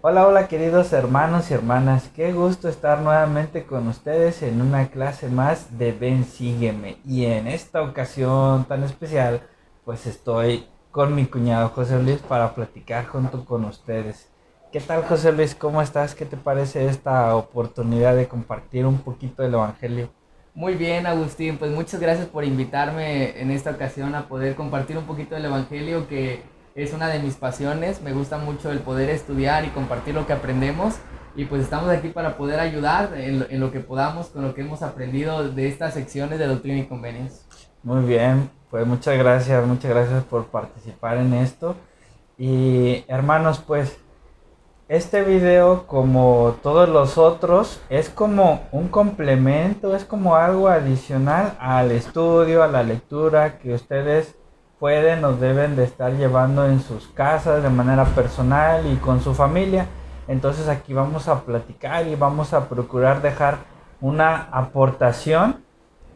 Hola, hola queridos hermanos y hermanas, qué gusto estar nuevamente con ustedes en una clase más de Ven Sígueme. Y en esta ocasión tan especial, pues estoy con mi cuñado José Luis para platicar junto con ustedes. ¿Qué tal, José Luis? ¿Cómo estás? ¿Qué te parece esta oportunidad de compartir un poquito del Evangelio? Muy bien, Agustín, pues muchas gracias por invitarme en esta ocasión a poder compartir un poquito del Evangelio, que es una de mis pasiones. Me gusta mucho el poder estudiar y compartir lo que aprendemos. Y pues estamos aquí para poder ayudar en lo que podamos con lo que hemos aprendido de estas secciones de Doctrina y Convenios. Muy bien, pues muchas gracias por participar en esto. Y hermanos, pues este video, como todos los otros, es como un complemento, es como algo adicional al estudio, a la lectura que ustedes pueden o deben de estar llevando en sus casas de manera personal y con su familia. Entonces aquí vamos a platicar y vamos a procurar dejar una aportación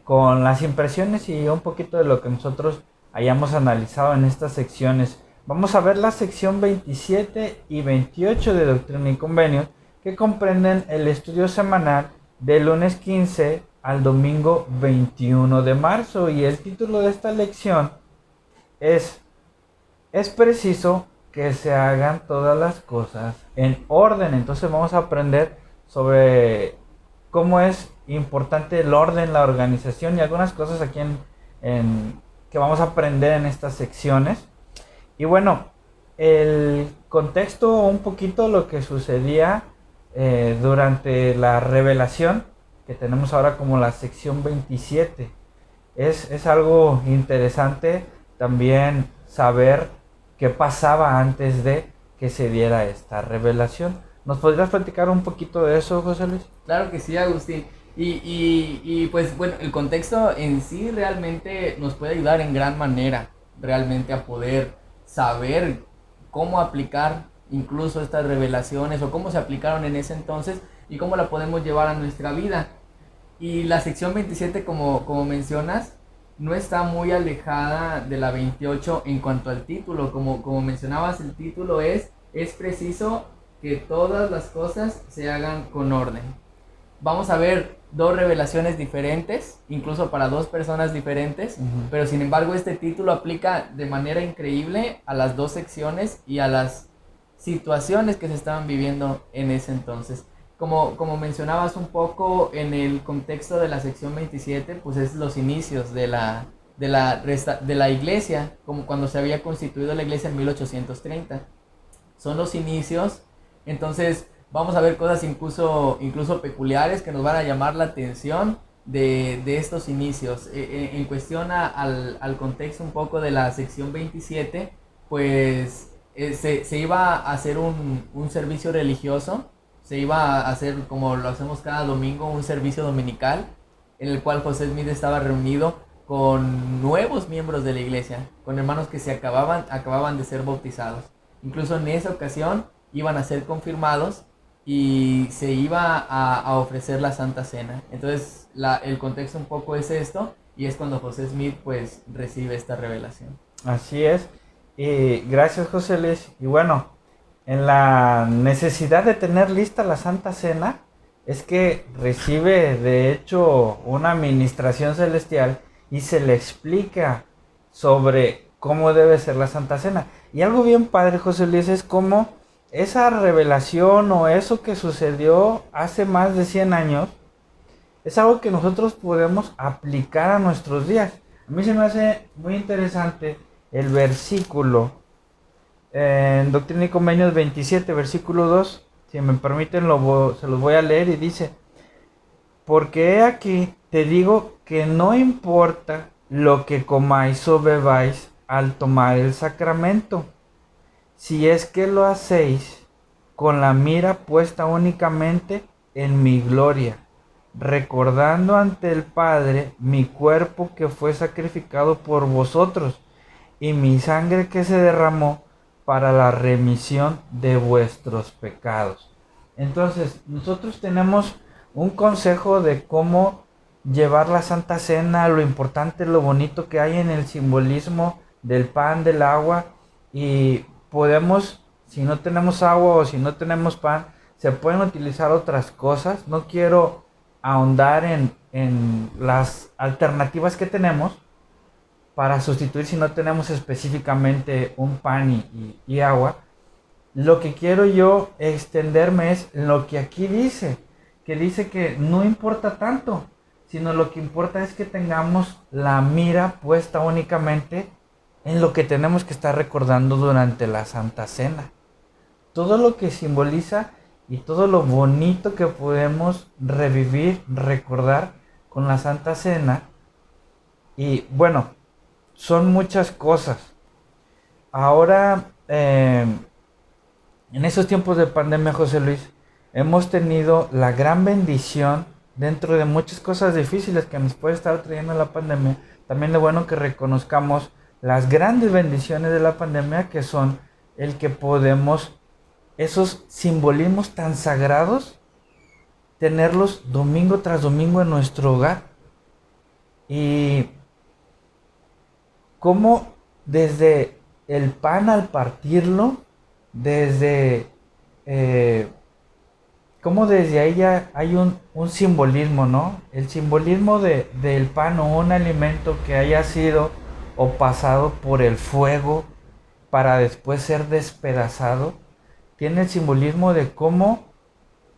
con las impresiones y un poquito de lo que nosotros hayamos analizado en estas secciones. Vamos a ver la sección 27 y 28 de Doctrina y Convenios, que comprenden el estudio semanal del lunes 15 al domingo 21 de marzo. Y el título de esta lección es es preciso que se hagan todas las cosas en orden. Entonces vamos a aprender sobre cómo es importante el orden, la organización y algunas cosas aquí que vamos a aprender en estas secciones. Y bueno, el contexto, un poquito lo que sucedía durante la revelación que tenemos ahora como la sección 27. Es algo interesante también saber qué pasaba antes de que se diera esta revelación. ¿Nos podrías platicar un poquito de eso, José Luis? Claro que sí, Agustín. Pues bueno, el contexto en sí realmente nos puede ayudar en gran manera, realmente a poder saber cómo aplicar incluso estas revelaciones o cómo se aplicaron en ese entonces y cómo la podemos llevar a nuestra vida. Y la sección 27, como mencionas, no está muy alejada de la 28 en cuanto al título. Como mencionabas, el título es preciso que todas las cosas se hagan con orden. Vamos a ver dos revelaciones diferentes, incluso para dos personas diferentes, pero sin embargo este título aplica de manera increíble a las dos secciones y a las situaciones que se estaban viviendo en ese entonces. Como mencionabas un poco en el contexto de la sección 27, pues es los inicios de la iglesia, como cuando se había constituido la iglesia en 1830. Son los inicios, entonces vamos a ver cosas incluso peculiares que nos van a llamar la atención de estos inicios. En cuestión al contexto un poco de la sección 27, pues se iba a hacer un servicio religioso, se iba a hacer como lo hacemos cada domingo, un servicio dominical, en el cual José Smith estaba reunido con nuevos miembros de la iglesia, con hermanos que acababan de ser bautizados. Incluso en esa ocasión iban a ser confirmados y se iba a ofrecer la Santa Cena. Entonces el contexto un poco es esto y es cuando José Smith pues recibe esta revelación. Así es. Y gracias, José Luis. Y bueno, en la necesidad de tener lista la Santa Cena, es que recibe de hecho una administración celestial y se le explica sobre cómo debe ser la Santa Cena. Y algo bien padre, José Luis, es cómo esa revelación o eso que sucedió hace más de 100 años es algo que nosotros podemos aplicar a nuestros días. A mí se me hace muy interesante el versículo en Doctrina y Convenios 27, versículo 2. Si me permiten, se los voy a leer y dice: Porque he aquí, te digo que no importa lo que comáis o bebáis al tomar el sacramento, si es que lo hacéis con la mira puesta únicamente en mi gloria, recordando ante el Padre mi cuerpo que fue sacrificado por vosotros y mi sangre que se derramó para la remisión de vuestros pecados. Entonces, nosotros tenemos un consejo de cómo llevar la Santa Cena, lo importante, lo bonito que hay en el simbolismo del pan, del agua, y podemos si no tenemos agua o si no tenemos pan, se pueden utilizar otras cosas. No quiero ahondar en las alternativas que tenemos para sustituir si no tenemos específicamente un pan y agua. Lo que quiero yo extenderme es lo que aquí dice, que dice que no importa tanto, sino lo que importa es que tengamos la mira puesta únicamente en lo que tenemos que estar recordando durante la Santa Cena. Todo lo que simboliza y todo lo bonito que podemos revivir, recordar con la Santa Cena. Y bueno, son muchas cosas. Ahora, en esos tiempos de pandemia, José Luis, hemos tenido la gran bendición, dentro de muchas cosas difíciles que nos puede estar trayendo la pandemia, también es bueno que reconozcamos las grandes bendiciones de la pandemia, que son el que podemos, esos simbolismos tan sagrados, tenerlos domingo tras domingo en nuestro hogar. Y cómo desde el pan al partirlo, desde cómo desde ahí ya hay un simbolismo, ¿no? El simbolismo del pan o un alimento que haya sido o pasado por el fuego para después ser despedazado, tiene el simbolismo de cómo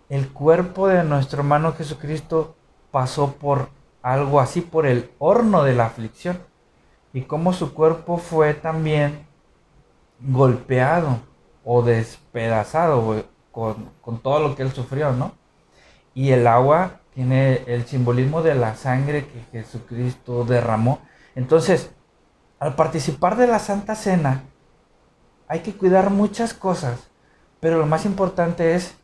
el cuerpo de nuestro hermano Jesucristo pasó por algo así, por el horno de la aflicción, y cómo su cuerpo fue también golpeado o despedazado con todo lo que él sufrió, ¿no? Y el agua tiene el simbolismo de la sangre que Jesucristo derramó. Entonces, al participar de la Santa Cena, hay que cuidar muchas cosas, pero lo más importante es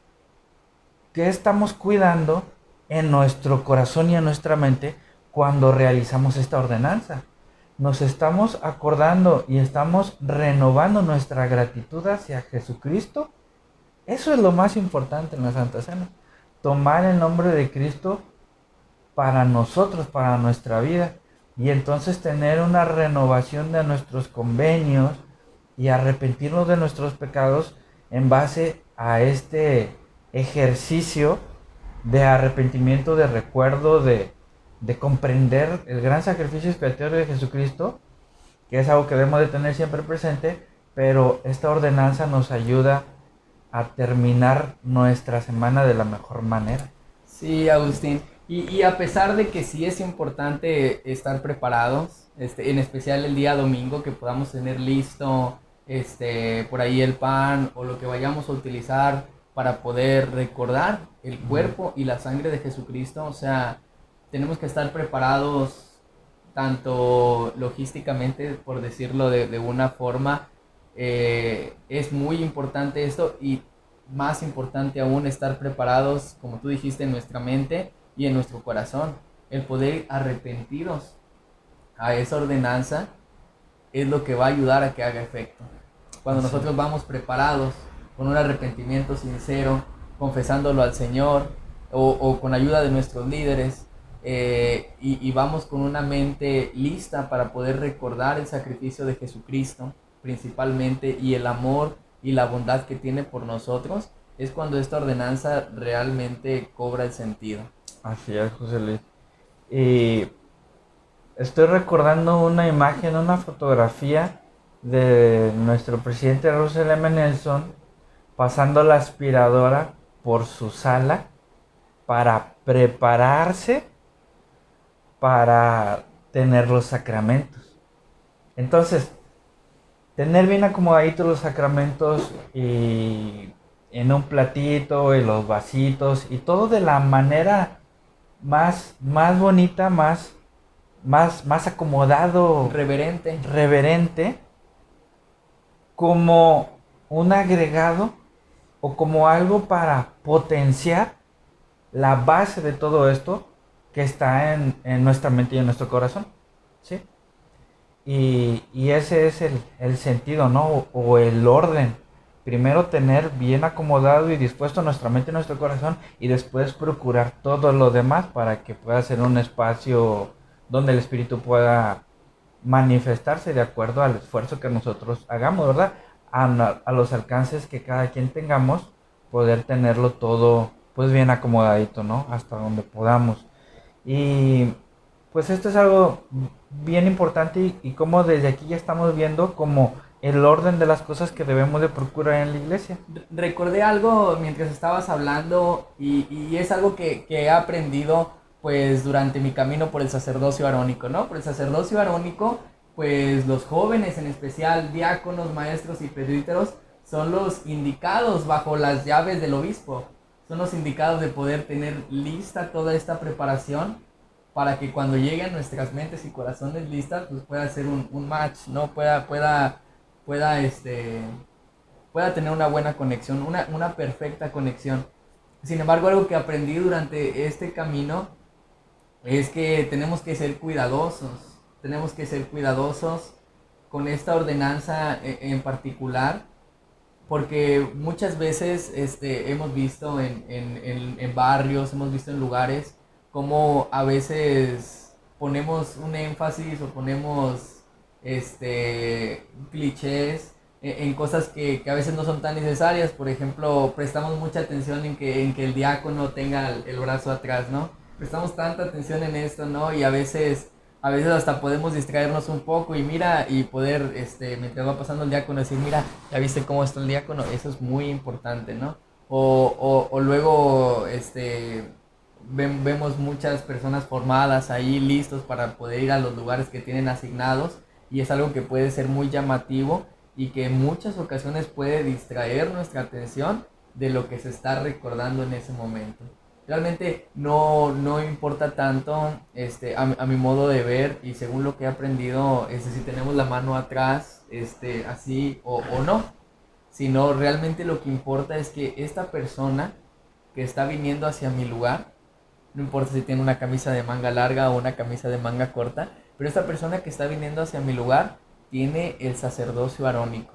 qué estamos cuidando en nuestro corazón y en nuestra mente cuando realizamos esta ordenanza. Nos estamos acordando y estamos renovando nuestra gratitud hacia Jesucristo. Eso es lo más importante en la Santa Cena. Tomar el nombre de Cristo para nosotros, para nuestra vida. Y entonces tener una renovación de nuestros convenios y arrepentirnos de nuestros pecados en base a este ejercicio de arrepentimiento, de recuerdo, de comprender el gran sacrificio expiatorio de Jesucristo, que es algo que debemos de tener siempre presente, pero esta ordenanza nos ayuda a terminar nuestra semana de la mejor manera. Sí, Agustín. Y a pesar de que sí es importante estar preparados, en especial el día domingo, que podamos tener listo por ahí el pan o lo que vayamos a utilizar para poder recordar el cuerpo y la sangre de Jesucristo, o sea, tenemos que estar preparados tanto logísticamente, por decirlo de una forma. Es muy importante esto, y más importante aún estar preparados, como tú dijiste, en nuestra mente y en nuestro corazón. El poder arrepentirnos a esa ordenanza es lo que va a ayudar a que haga efecto. Cuando nosotros vamos preparados, con un arrepentimiento sincero, confesándolo al Señor, o con ayuda de nuestros líderes, y vamos con una mente lista para poder recordar el sacrificio de Jesucristo principalmente, y el amor y la bondad que tiene por nosotros, es cuando esta ordenanza realmente cobra el sentido. Así es, José Luis. Y estoy recordando una imagen, una fotografía de nuestro presidente Russell M. Nelson pasando la aspiradora por su sala para prepararse para tener los sacramentos. Entonces, tener bien acomodaditos los sacramentos y en un platito y los vasitos y todo de la manera más bonita, más acomodado, reverente, como un agregado o como algo para potenciar la base de todo esto que está en nuestra mente y en nuestro corazón, ¿sí? Y ese es el sentido, ¿no? O el orden. Primero tener bien acomodado y dispuesto nuestra mente y nuestro corazón, y después procurar todo lo demás para que pueda ser un espacio donde el Espíritu pueda manifestarse de acuerdo al esfuerzo que nosotros hagamos, ¿verdad? a los alcances que cada quien tengamos, poder tenerlo todo pues bien acomodadito, ¿no? Hasta donde podamos. Y pues esto es algo bien importante y como desde aquí ya estamos viendo como el orden de las cosas que debemos de procurar en la iglesia. Recordé algo mientras estabas hablando y es algo que he aprendido pues durante mi camino por el sacerdocio arónico, ¿no? Por el sacerdocio arónico, pues los jóvenes, en especial diáconos, maestros y presbíteros, son los indicados bajo las llaves del obispo. Son los indicados de poder tener lista toda esta preparación para que cuando lleguen nuestras mentes y corazones listas, pues pueda ser un match, ¿no? Pueda, pueda tener una buena conexión, una perfecta conexión. Sin embargo, algo que aprendí durante este camino es que tenemos que ser cuidadosos con esta ordenanza en particular, porque muchas veces hemos visto en barrios, hemos visto en lugares, como a veces ponemos un énfasis o ponemos clichés en cosas que a veces no son tan necesarias. Por ejemplo, prestamos mucha atención en que el diácono tenga el brazo atrás, ¿no? Prestamos tanta atención en esto, ¿no? Y a veces hasta podemos distraernos un poco y mira, y poder, mientras va pasando el diácono, decir, mira, ¿ya viste cómo está el diácono? Eso es muy importante, ¿no? O luego, vemos muchas personas formadas ahí, listos para poder ir a los lugares que tienen asignados, y es algo que puede ser muy llamativo y que en muchas ocasiones puede distraer nuestra atención de lo que se está recordando en ese momento. Realmente no importa tanto, a mi modo de ver y según lo que he aprendido, si tenemos la mano atrás, así o no, sino realmente lo que importa es que esta persona que está viniendo hacia mi lugar, no importa si tiene una camisa de manga larga o una camisa de manga corta, pero esta persona que está viniendo hacia mi lugar tiene el sacerdocio arónico,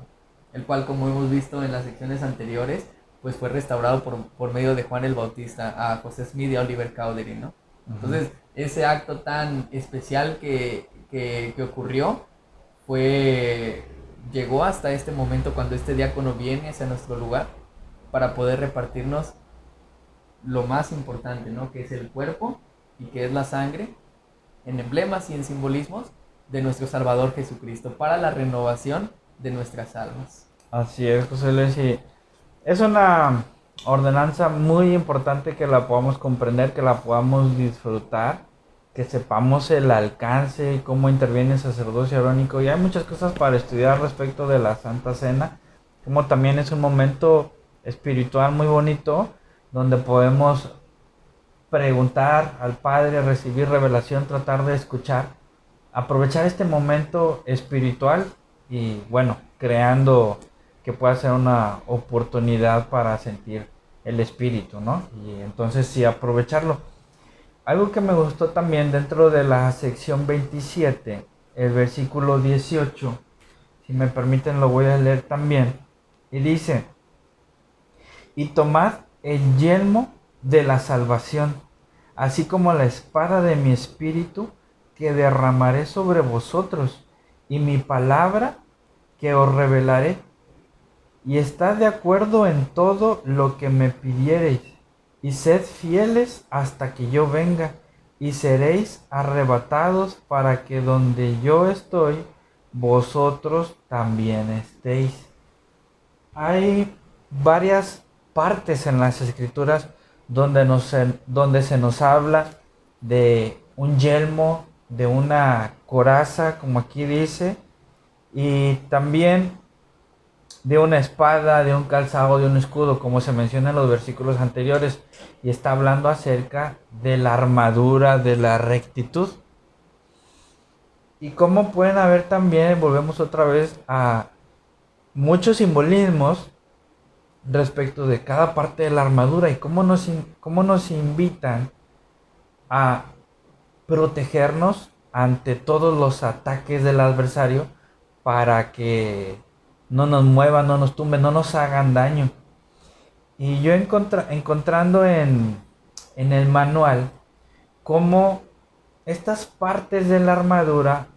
el cual, como hemos visto en las secciones anteriores, pues fue restaurado por medio de Juan el Bautista a José Smith y a Oliver Cowdery, ¿no? Entonces, ese acto tan especial que ocurrió fue, llegó hasta este momento cuando este diácono viene hacia nuestro lugar para poder repartirnos lo más importante, ¿no? Que es el cuerpo y que es la sangre, en emblemas y en simbolismos de nuestro Salvador Jesucristo, para la renovación de nuestras almas. Así es, José Luis, y es una ordenanza muy importante que la podamos comprender, que la podamos disfrutar, que sepamos el alcance y cómo interviene el sacerdocio arónico. Y hay muchas cosas para estudiar respecto de la Santa Cena, como también es un momento espiritual muy bonito, donde podemos preguntar al Padre, recibir revelación, tratar de escuchar, aprovechar este momento espiritual y bueno, creando que pueda ser una oportunidad para sentir el espíritu, ¿no? Y entonces sí, aprovecharlo. Algo que me gustó también dentro de la sección 27, el versículo 18, si me permiten lo voy a leer también, y dice, y tomad el yelmo de la salvación, así como la espada de mi espíritu, que derramaré sobre vosotros, y mi palabra que os revelaré, y estad de acuerdo en todo lo que me pidiereis, y sed fieles hasta que yo venga, y seréis arrebatados para que donde yo estoy, vosotros también estéis. Hay varias partes en las escrituras donde se nos habla de un yelmo, de una coraza, como aquí dice, y también de una espada, de un calzado, de un escudo, como se menciona en los versículos anteriores, y está hablando acerca de la armadura, de la rectitud. Y como pueden haber también, volvemos otra vez a muchos simbolismos respecto de cada parte de la armadura y cómo nos invitan a protegernos ante todos los ataques del adversario para que no nos muevan, no nos tumben, no nos hagan daño. Y yo encontrando en el manual cómo estas partes de la armadura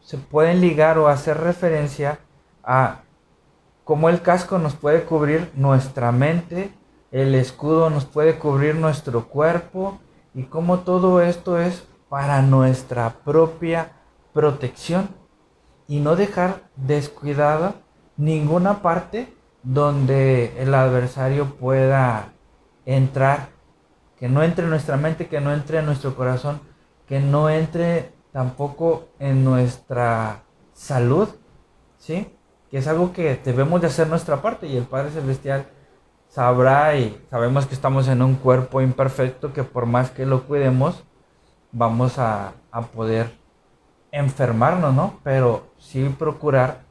se pueden ligar o hacer referencia a Como el casco nos puede cubrir nuestra mente, el escudo nos puede cubrir nuestro cuerpo, y como todo esto es para nuestra propia protección y no dejar descuidada ninguna parte donde el adversario pueda entrar, que no entre en nuestra mente, que no entre en nuestro corazón, que no entre tampoco en nuestra salud, ¿sí? Que es algo que debemos de hacer nuestra parte, y el Padre Celestial sabrá, y sabemos que estamos en un cuerpo imperfecto que por más que lo cuidemos, vamos a poder enfermarnos, ¿no? Pero sí procurar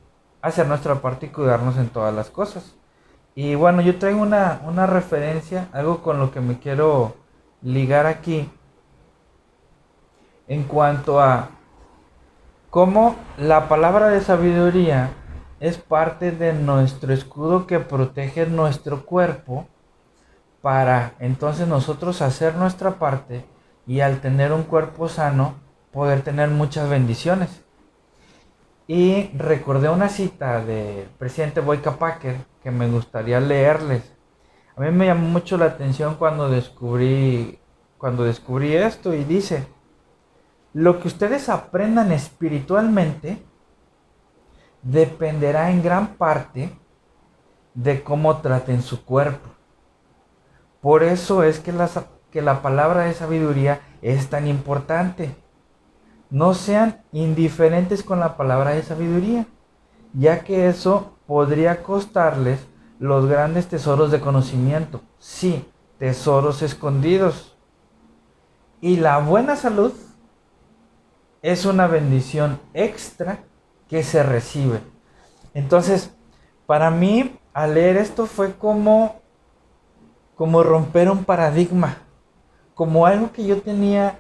hacer nuestra parte y cuidarnos en todas las cosas. Y bueno, yo traigo una referencia, algo con lo que me quiero ligar aquí, en cuanto a cómo la palabra de sabiduría es parte de nuestro escudo que protege nuestro cuerpo, para entonces nosotros hacer nuestra parte y al tener un cuerpo sano poder tener muchas bendiciones. Y recordé una cita del presidente Boyka Packer que me gustaría leerles. A mí me llamó mucho la atención cuando descubrí esto, y dice: lo que ustedes aprendan espiritualmente dependerá en gran parte de cómo traten su cuerpo. Por eso es que la palabra de sabiduría es tan importante. No sean indiferentes con la palabra de sabiduría, ya que eso podría costarles los grandes tesoros de conocimiento. Sí, tesoros escondidos. Y la buena salud es una bendición extra que se recibe. Entonces, para mí, al leer esto fue como romper un paradigma, como algo que yo tenía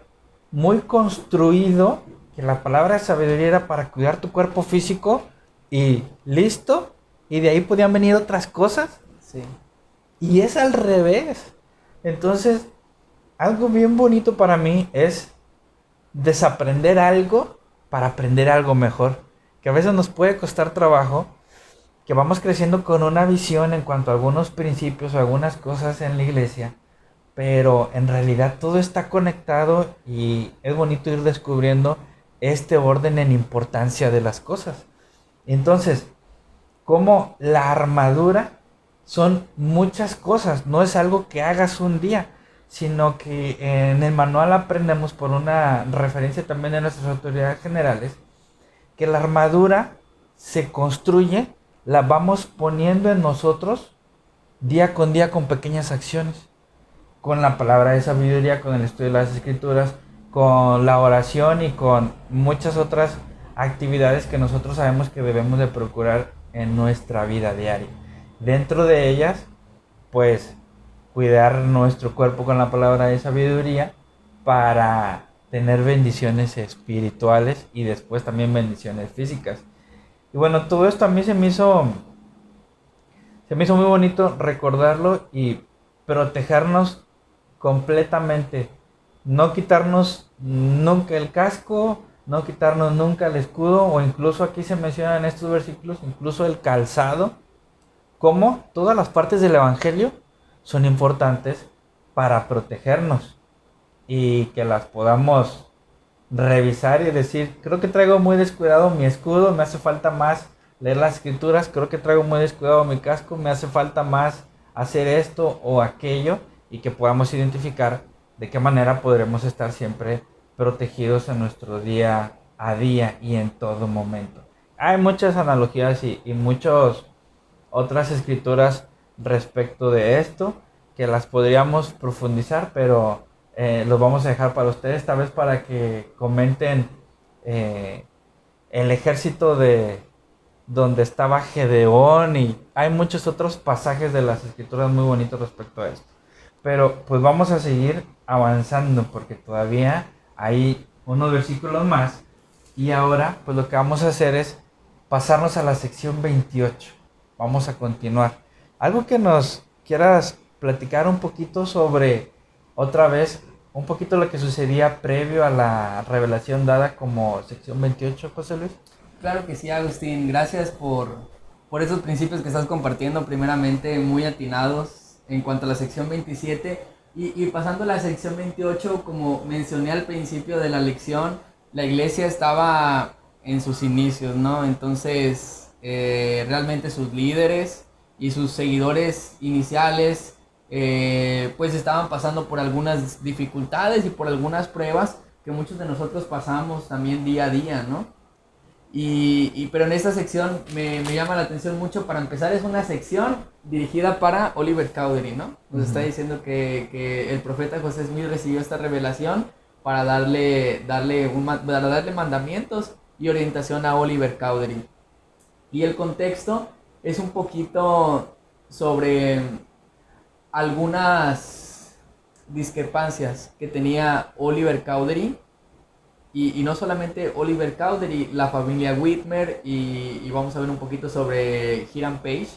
muy construido, que la palabra de sabiduría era para cuidar tu cuerpo físico y listo, y de ahí podían venir otras cosas. Sí. Y es al revés. Entonces, algo bien bonito para mí es desaprender algo para aprender algo mejor, que a veces nos puede costar trabajo, que vamos creciendo con una visión en cuanto a algunos principios o algunas cosas en la iglesia, pero en realidad todo está conectado, y es bonito ir descubriendo este orden en importancia de las cosas. Entonces, como la armadura son muchas cosas, no es algo que hagas un día, sino que en el manual aprendemos, por una referencia también de nuestras autoridades generales, que la armadura se construye, la vamos poniendo en nosotros día con día con pequeñas acciones, con la palabra de sabiduría, con el estudio de las escrituras, con la oración y con muchas otras actividades que nosotros sabemos que debemos de procurar en nuestra vida diaria. Dentro de ellas, pues, cuidar nuestro cuerpo con la palabra de sabiduría para tener bendiciones espirituales y después también bendiciones físicas. Y bueno, todo esto a mí se me hizo muy bonito recordarlo y protegernos completamente. No quitarnos nunca el casco, no quitarnos nunca el escudo, o incluso aquí se menciona en estos versículos, incluso el calzado. Como todas las partes del evangelio son importantes para protegernos, y que las podamos revisar y decir: creo que traigo muy descuidado mi escudo, me hace falta más leer las escrituras; creo que traigo muy descuidado mi casco, me hace falta más hacer esto o aquello, y que podamos identificar de qué manera podremos estar siempre protegidos en nuestro día a día y en todo momento. Hay muchas analogías y muchas otras escrituras respecto de esto que las podríamos profundizar, pero los vamos a dejar para ustedes, tal vez para que comenten el ejército de donde estaba Gedeón, y hay muchos otros pasajes de las escrituras muy bonitos respecto a esto. Pero pues vamos a seguir avanzando, porque todavía hay unos versículos más, y ahora pues lo que vamos a hacer es pasarnos a la sección 28. Vamos a continuar. Algo que nos quieras platicar un poquito sobre, otra vez, un poquito lo que sucedía previo a la revelación dada como sección 28, José Luis. Claro que sí, Agustín. Gracias por esos principios que estás compartiendo, primeramente muy atinados en cuanto a la sección 27. Y pasando a la sección 28, como mencioné al principio de la lección, la iglesia estaba en sus inicios, ¿no? Entonces, realmente sus líderes y sus seguidores iniciales, pues estaban pasando por algunas dificultades y por algunas pruebas que muchos de nosotros pasamos también día a día, ¿no? Pero en esta sección me llama la atención mucho. Para empezar, es una sección dirigida para Oliver Cowdery, ¿no? Nos está diciendo que el profeta José Smith recibió esta revelación para darle mandamientos y orientación a Oliver Cowdery. Y el contexto es un poquito sobre algunas discrepancias que tenía Oliver Cowdery. Y no solamente Oliver Cowdery, la familia Whitmer, y vamos a ver un poquito sobre Hiram Page.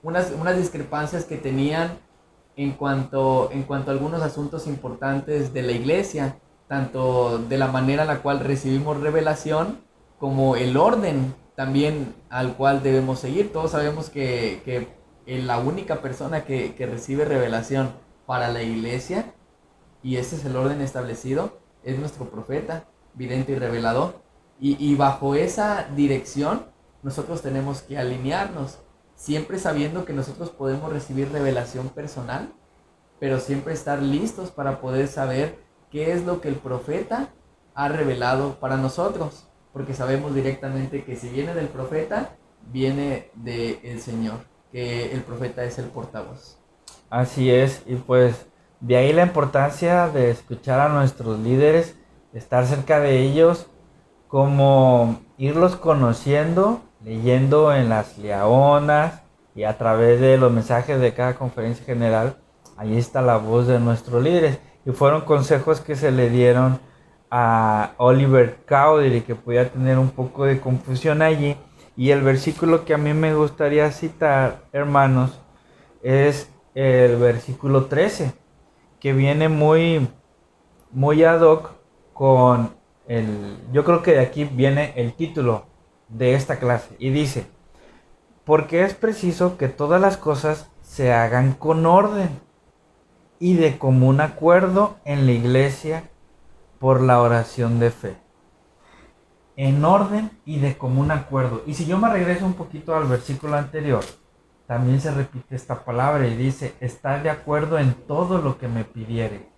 Unas discrepancias que tenían en cuanto a algunos asuntos importantes de la iglesia, tanto de la manera en la cual recibimos revelación, como el orden también al cual debemos seguir. Todos sabemos que la única persona que recibe revelación para la iglesia, y ese es el orden establecido, es nuestro profeta, vidente y revelador. Y bajo esa dirección nosotros tenemos que alinearnos, siempre sabiendo que nosotros podemos recibir revelación personal, pero siempre estar listos para poder saber qué es lo que el profeta ha revelado para nosotros, porque sabemos directamente que si viene del profeta, viene del Señor, que el profeta es el portavoz. Así es, y pues de ahí la importancia de escuchar a nuestros líderes, estar cerca de ellos, como irlos conociendo, leyendo en las liaonas y a través de los mensajes de cada conferencia general. Ahí está la voz de nuestros líderes, y fueron consejos que se le dieron a Oliver Cowdery, que podía tener un poco de confusión allí. Y el versículo que a mí me gustaría citar, hermanos, es el versículo 13, que viene muy ad hoc con yo creo que de aquí viene el título de esta clase, y dice: porque es preciso que todas las cosas se hagan con orden y de común acuerdo en la iglesia por la oración de fe. En orden y de común acuerdo. Y si yo me regreso un poquito al versículo anterior, también se repite esta palabra y dice: estar de acuerdo en todo lo que me pidiere.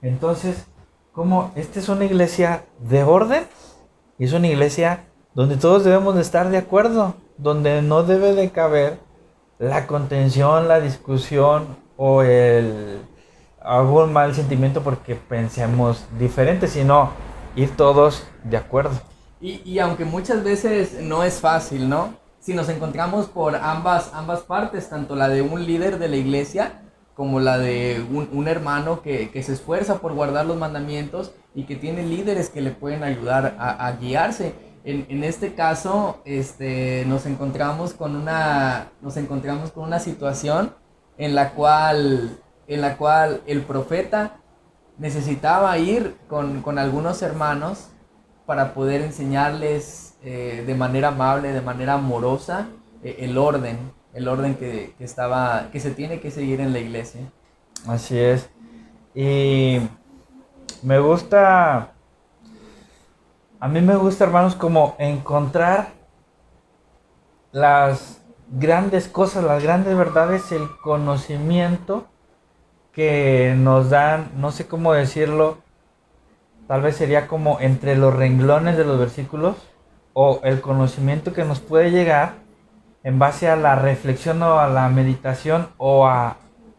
Entonces, como esta es una iglesia de orden, y es una iglesia donde todos debemos de estar de acuerdo, donde no debe de caber la contención, la discusión o algún mal sentimiento porque pensemos diferente, sino ir todos de acuerdo. Y aunque muchas veces no es fácil, ¿no? Si nos encontramos por ambas partes, tanto la de un líder de la iglesia como la de un hermano que se esfuerza por guardar los mandamientos y que tiene líderes que le pueden ayudar a guiarse. En este caso, nos encontramos con una situación en la cual el profeta necesitaba ir con algunos hermanos para poder enseñarles de manera amable, de manera amorosa, el orden que se tiene que seguir en la iglesia. Así es. Y a mí me gusta, hermanos, como encontrar las grandes cosas, las grandes verdades, el conocimiento que nos dan, no sé cómo decirlo, tal vez sería como entre los renglones de los versículos, o el conocimiento que nos puede llegar en base a la reflexión o a la meditación o a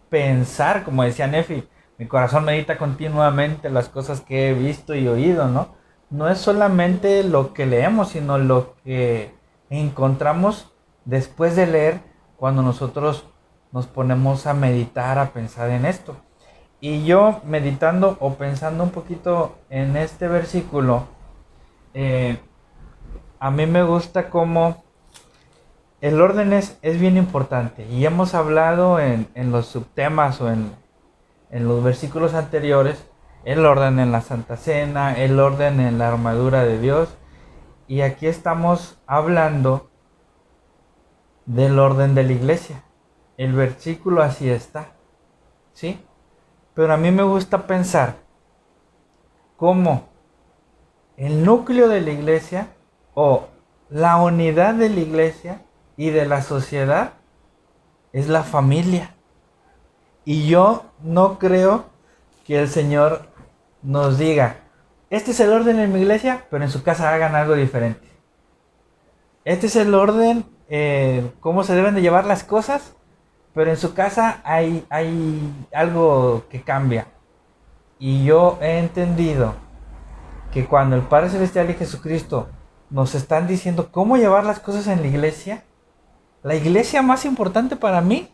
pensar, como decía Nefi, mi corazón medita continuamente las cosas que he visto y oído, ¿no? No es solamente lo que leemos, sino lo que encontramos después de leer, cuando nosotros nos ponemos a meditar, a pensar en esto. Y yo meditando o pensando un poquito en este versículo, a mí me gusta cómo el orden es bien importante. Y hemos hablado en los subtemas o en los versículos anteriores, el orden en la Santa Cena, el orden en la armadura de Dios. Y aquí estamos hablando del orden de la iglesia. El versículo así está, ¿sí? Pero a mí me gusta pensar cómo el núcleo de la iglesia o la unidad de la iglesia y de la sociedad es la familia. Y yo no creo que el Señor nos diga, este es el orden en mi iglesia, pero en su casa hagan algo diferente. Este es el orden, cómo se deben de llevar las cosas, pero en su casa hay algo que cambia. Y yo he entendido que cuando el Padre Celestial y Jesucristo nos están diciendo cómo llevar las cosas en la iglesia más importante para mí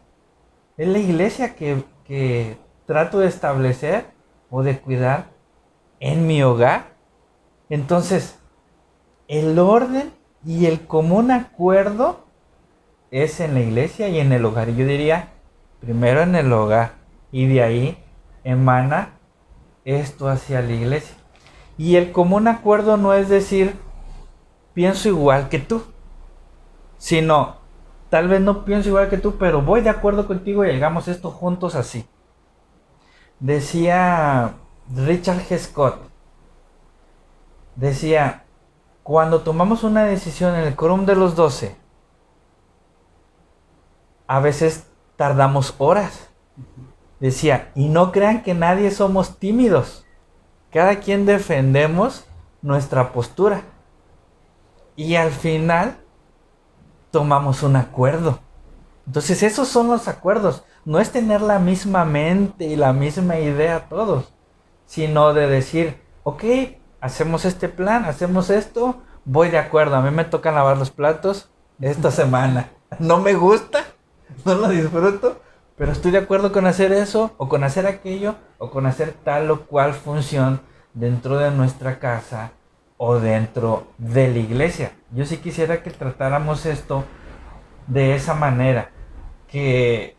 es la iglesia que trato de establecer o de cuidar en mi hogar. Entonces, el orden y el común acuerdo es en la iglesia y en el hogar. Y yo diría, primero en el hogar. Y de ahí emana esto hacia la iglesia. Y el común acuerdo no es decir, pienso igual que tú, sino, tal vez no pienso igual que tú, pero voy de acuerdo contigo y hagamos esto juntos así. Decía Richard G. Scott, decía, cuando tomamos una decisión en el quórum de los 12, a veces tardamos horas. Decía, y no crean que nadie somos tímidos. Cada quien defendemos nuestra postura. Y al final tomamos un acuerdo. Entonces esos son los acuerdos. No es tener la misma mente y la misma idea todos, sino de decir, ok, hacemos este plan, hacemos esto, voy de acuerdo. A mí me toca lavar los platos esta semana. No me gusta, no lo disfruto, pero estoy de acuerdo con hacer eso, o con hacer aquello, o con hacer tal o cual función dentro de nuestra casa o dentro de la iglesia. Yo sí quisiera que tratáramos esto de esa manera, que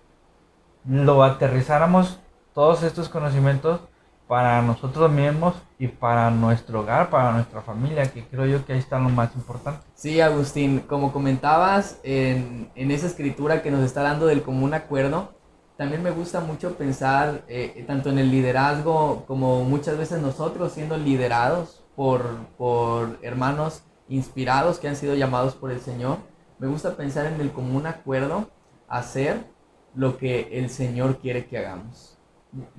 lo aterrizáramos todos estos conocimientos para nosotros mismos y para nuestro hogar, para nuestra familia, que creo yo que ahí está lo más importante. Sí, Agustín, como comentabas en esa escritura que nos está dando del común acuerdo, también me gusta mucho pensar tanto en el liderazgo como muchas veces nosotros siendo liderados por hermanos inspirados que han sido llamados por el Señor. Me gusta pensar en el común acuerdo, hacer lo que el Señor quiere que hagamos.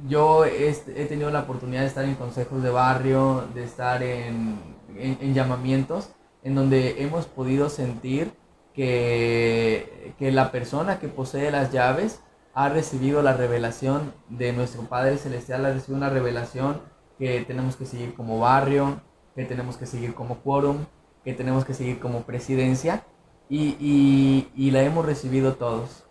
Yo he tenido la oportunidad de estar en consejos de barrio, de estar en llamamientos, en donde hemos podido sentir que la persona que posee las llaves ha recibido la revelación de nuestro Padre Celestial, ha recibido una revelación que tenemos que seguir como barrio, que tenemos que seguir como quórum, que tenemos que seguir como presidencia, y la hemos recibido todos.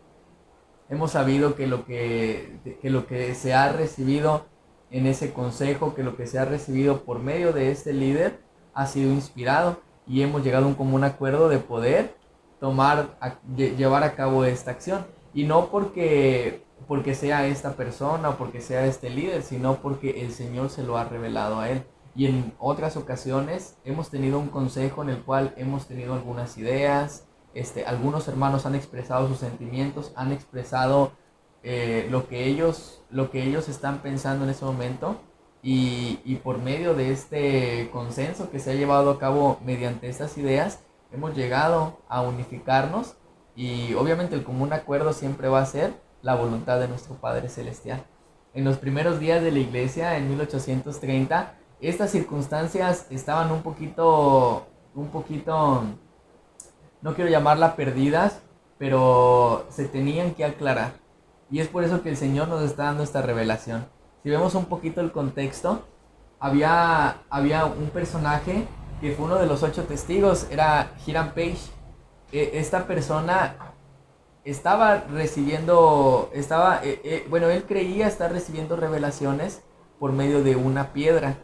Hemos sabido que lo que se ha recibido en ese consejo, que lo que se ha recibido por medio de este líder ha sido inspirado, y hemos llegado a un común acuerdo de poder llevar a cabo esta acción. Y no porque sea esta persona o porque sea este líder, sino porque el Señor se lo ha revelado a él. Y en otras ocasiones hemos tenido un consejo en el cual hemos tenido algunas ideas. Algunos hermanos han expresado sus sentimientos, han expresado lo que ellos están pensando en ese momento, y por medio de este consenso que se ha llevado a cabo mediante estas ideas, hemos llegado a unificarnos, y obviamente el común acuerdo siempre va a ser la voluntad de nuestro Padre Celestial. En los primeros días de la iglesia, en 1830, estas circunstancias estaban un poquito, no quiero llamarla perdidas, pero se tenían que aclarar. Y es por eso que el Señor nos está dando esta revelación. Si vemos un poquito el contexto, había un personaje que fue uno de los 8 testigos, era Hiram Page. Esta persona estaba recibiendo, él creía estar recibiendo revelaciones por medio de una piedra.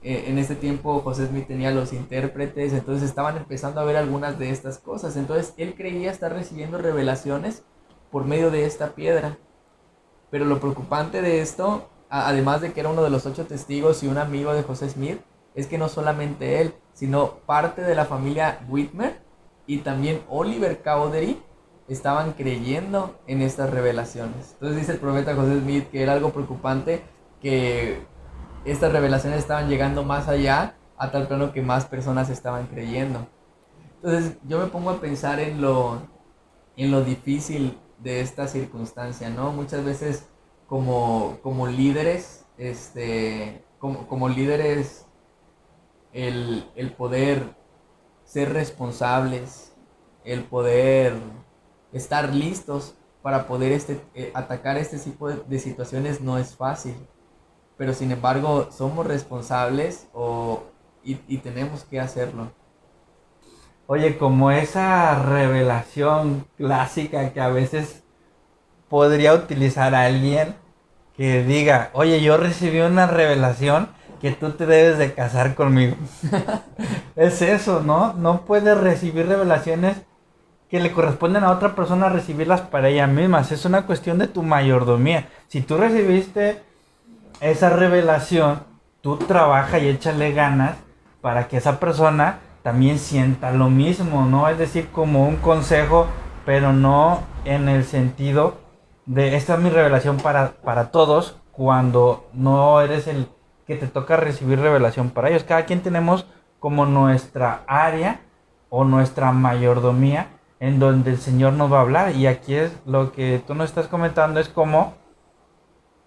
En este tiempo José Smith tenía los intérpretes, entonces estaban empezando a ver algunas de estas cosas. Entonces él creía estar recibiendo revelaciones por medio de esta piedra. Pero lo preocupante de esto, además de que era uno de los 8 testigos y un amigo de José Smith, es que no solamente él, sino parte de la familia Whitmer y también Oliver Cowdery estaban creyendo en estas revelaciones. Entonces dice el profeta José Smith que era algo preocupante, que estas revelaciones estaban llegando más allá, a tal plano que más personas estaban creyendo. Entonces yo me pongo a pensar en lo difícil de esta circunstancia, ¿no? Muchas veces como líderes, como líderes, el poder ser responsables, el poder estar listos para poder atacar este tipo de situaciones no es fácil. Pero sin embargo, somos responsables y tenemos que hacerlo. Oye, como esa revelación clásica que a veces podría utilizar a alguien que diga, oye, yo recibí una revelación que tú te debes de casar conmigo. Es eso, ¿no? No puedes recibir revelaciones que le corresponden a otra persona recibirlas para ella misma. Es una cuestión de tu mayordomía. Si tú recibiste esa revelación, tú trabaja y échale ganas para que esa persona también sienta lo mismo, ¿no? Es decir, como un consejo, pero no en el sentido de esta es mi revelación para todos, cuando no eres el que te toca recibir revelación para ellos. Cada quien tenemos como nuestra área o nuestra mayordomía en donde el Señor nos va a hablar. Y aquí es lo que tú nos estás comentando, es cómo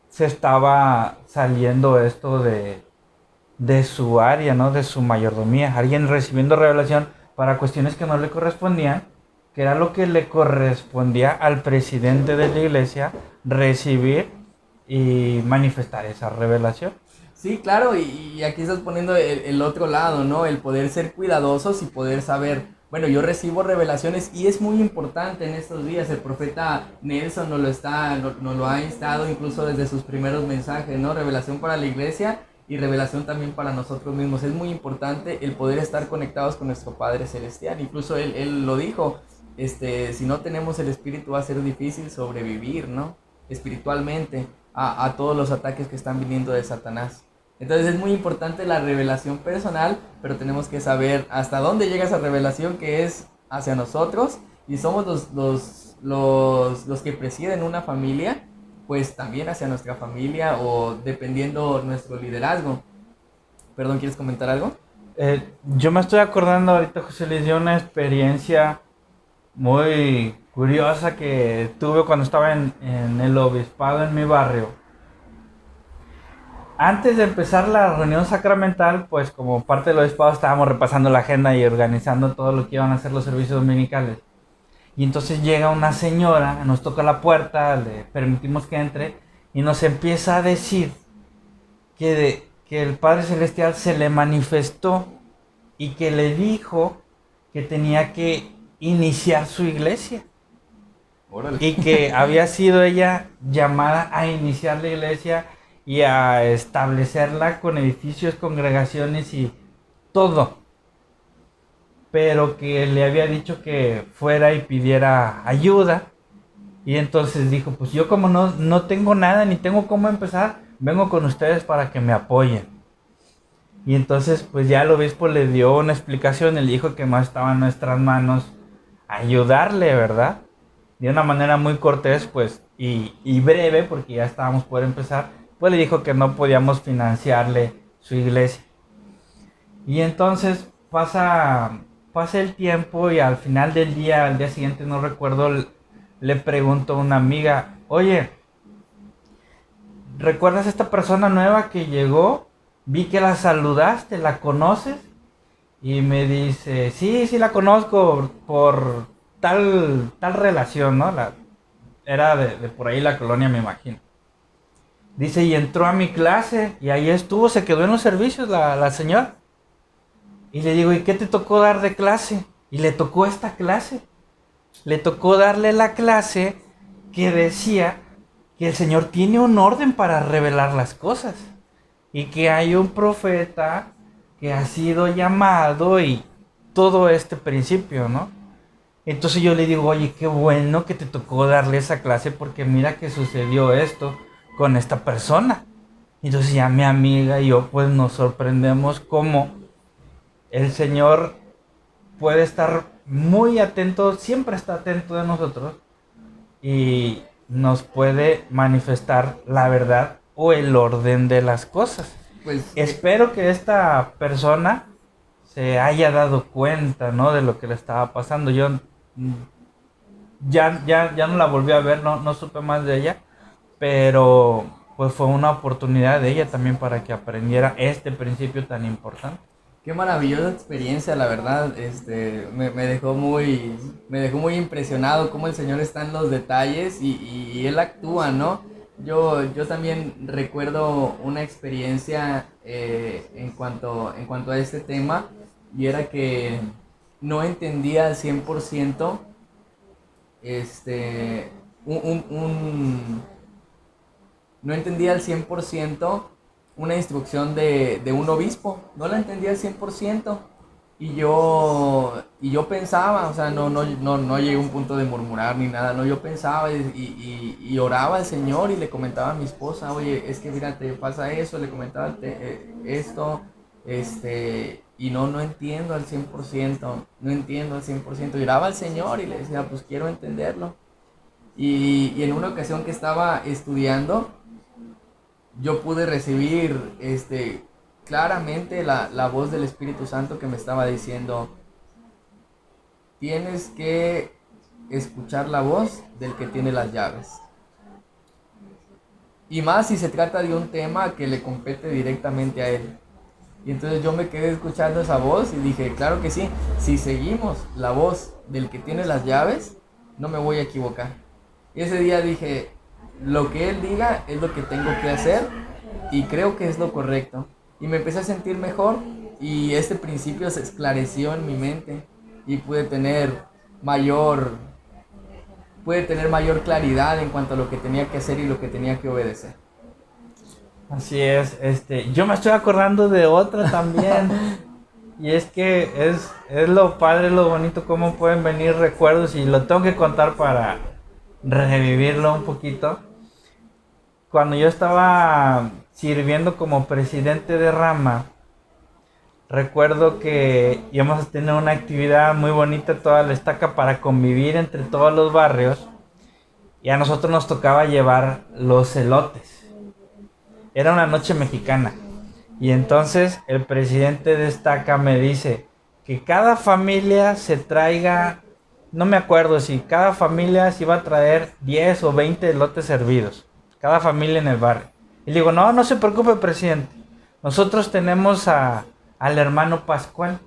se estaba saliendo esto de su área, ¿no? De su mayordomía. Alguien recibiendo revelación para cuestiones que no le correspondían, que era lo que le correspondía al presidente de la iglesia recibir y manifestar esa revelación. Sí, claro, y aquí estás poniendo el otro lado, ¿no? El poder ser cuidadosos y poder saber, bueno, yo recibo revelaciones y es muy importante en estos días. El profeta Nelson nos lo ha instado incluso desde sus primeros mensajes, ¿no? Revelación para la iglesia y revelación también para nosotros mismos. Es muy importante el poder estar conectados con nuestro Padre Celestial. Incluso él lo dijo, si no tenemos el Espíritu va a ser difícil sobrevivir, ¿no? Espiritualmente a todos los ataques que están viniendo de Satanás. Entonces es muy importante la revelación personal, pero tenemos que saber hasta dónde llega esa revelación, que es hacia nosotros, y somos los que presiden una familia, pues también hacia nuestra familia o dependiendo nuestro liderazgo. Perdón, ¿quieres comentar algo? Yo me estoy acordando ahorita, José Luis, de una experiencia muy curiosa que tuve cuando estaba en el obispado en mi barrio. Antes de empezar la reunión sacramental, pues como parte del obispado estábamos repasando la agenda y organizando todo lo que iban a hacer los servicios dominicales. Y entonces llega una señora, nos toca la puerta, le permitimos que entre y nos empieza a decir que el Padre Celestial se le manifestó y que le dijo que tenía que iniciar su iglesia. Órale. Y que había sido ella llamada a iniciar la iglesia y a establecerla con edificios, congregaciones y todo. Pero que le había dicho que fuera y pidiera ayuda. Y entonces dijo, pues yo como no tengo nada ni tengo cómo empezar, vengo con ustedes para que me apoyen. Y entonces pues ya el obispo le dio una explicación, le dijo que más estaba en nuestras manos ayudarle, ¿verdad? De una manera muy cortés pues y breve, porque ya estábamos por empezar, pues le dijo que no podíamos financiarle su iglesia. Y entonces pasa el tiempo y al final del día, al día siguiente no recuerdo, le pregunto a una amiga, oye, ¿recuerdas a esta persona nueva que llegó? Vi que la saludaste, ¿la conoces? Y me dice, sí la conozco por tal relación, ¿no? Era de por ahí la colonia, me imagino. Dice, y entró a mi clase y ahí estuvo, se quedó en los servicios la señora. Y le digo, ¿y qué te tocó dar de clase? Y le tocó esta clase. Le tocó darle la clase que decía que el Señor tiene un orden para revelar las cosas. Y que hay un profeta que ha sido llamado y todo este principio, ¿no? Entonces yo le digo, oye, qué bueno que te tocó darle esa clase porque mira que sucedió esto con esta persona. Entonces ya mi amiga y yo pues nos sorprendemos cómo el Señor puede estar muy atento, siempre está atento de nosotros y nos puede manifestar la verdad o el orden de las cosas. Pues Espero que esta persona se haya dado cuenta, ¿no? De lo que le estaba pasando. Yo ya no la volví a ver, no supe más de ella, pero pues fue una oportunidad de ella también para que aprendiera este principio tan importante. qué maravillosa experiencia, la verdad. Me dejó muy impresionado cómo el Señor está en los detalles y Él actúa, ¿no? Yo también recuerdo una experiencia en cuanto a este tema, y era que no entendía al 100% este, un, un- un- no entendía al 100% una instrucción de un obispo, no la entendía al 100%. Y yo pensaba, o sea, no llegué a un punto de murmurar ni nada, no, yo pensaba y oraba al Señor y le comentaba a mi esposa, oye, es que mira, te pasa eso, le comentaba esto, y no entiendo al 100%, no entiendo al 100%, y oraba al Señor y le decía, pues quiero entenderlo. Y en una ocasión que estaba estudiando, yo pude recibir claramente la voz del Espíritu Santo que me estaba diciendo, tienes que escuchar la voz del que tiene las llaves. Y más si se trata de un tema que le compete directamente a él. Y entonces yo me quedé escuchando esa voz y dije, claro que sí, si seguimos la voz del que tiene las llaves, no me voy a equivocar. Y ese día dije, lo que él diga es lo que tengo que hacer y creo que es lo correcto. Y me empecé a sentir mejor y este principio se esclareció en mi mente y mayor, pude tener mayor claridad en cuanto a lo que tenía que hacer y lo que tenía que obedecer. Así es, yo me estoy acordando de otra también. Y es que es lo padre, lo bonito, cómo pueden venir recuerdos y lo tengo que contar para revivirlo un poquito. Cuando yo estaba sirviendo como presidente de rama, recuerdo que íbamos a tener una actividad muy bonita toda la estaca para convivir entre todos los barrios y a nosotros nos tocaba llevar los elotes. Era una noche mexicana. Y entonces el presidente de estaca me dice que cada familia se traiga, no me acuerdo si cada familia se iba a traer 10 o 20 elotes servidos, cada familia en el barrio. Y le digo, no se preocupe, presidente, nosotros tenemos al hermano Pascual,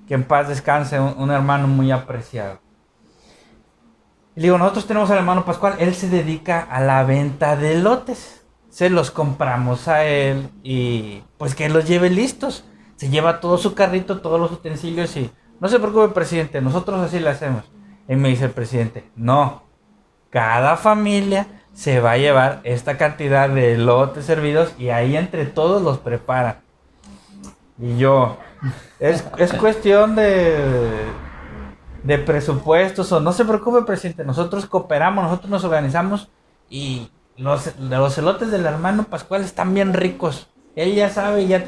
que en paz descanse, un hermano muy apreciado. Y le digo, nosotros tenemos al hermano Pascual, él se dedica a la venta de elotes. Se los compramos a él y pues que los lleve listos. Se lleva todo su carrito, todos los utensilios y no se preocupe, presidente, nosotros así le hacemos. Y me dice el presidente, no, cada familia se va a llevar esta cantidad de elotes servidos y ahí entre todos los preparan. Y yo, es cuestión de presupuestos o no se preocupe, presidente, nosotros cooperamos, nosotros nos organizamos y los elotes del hermano Pascual están bien ricos. Él ya sabe, ya.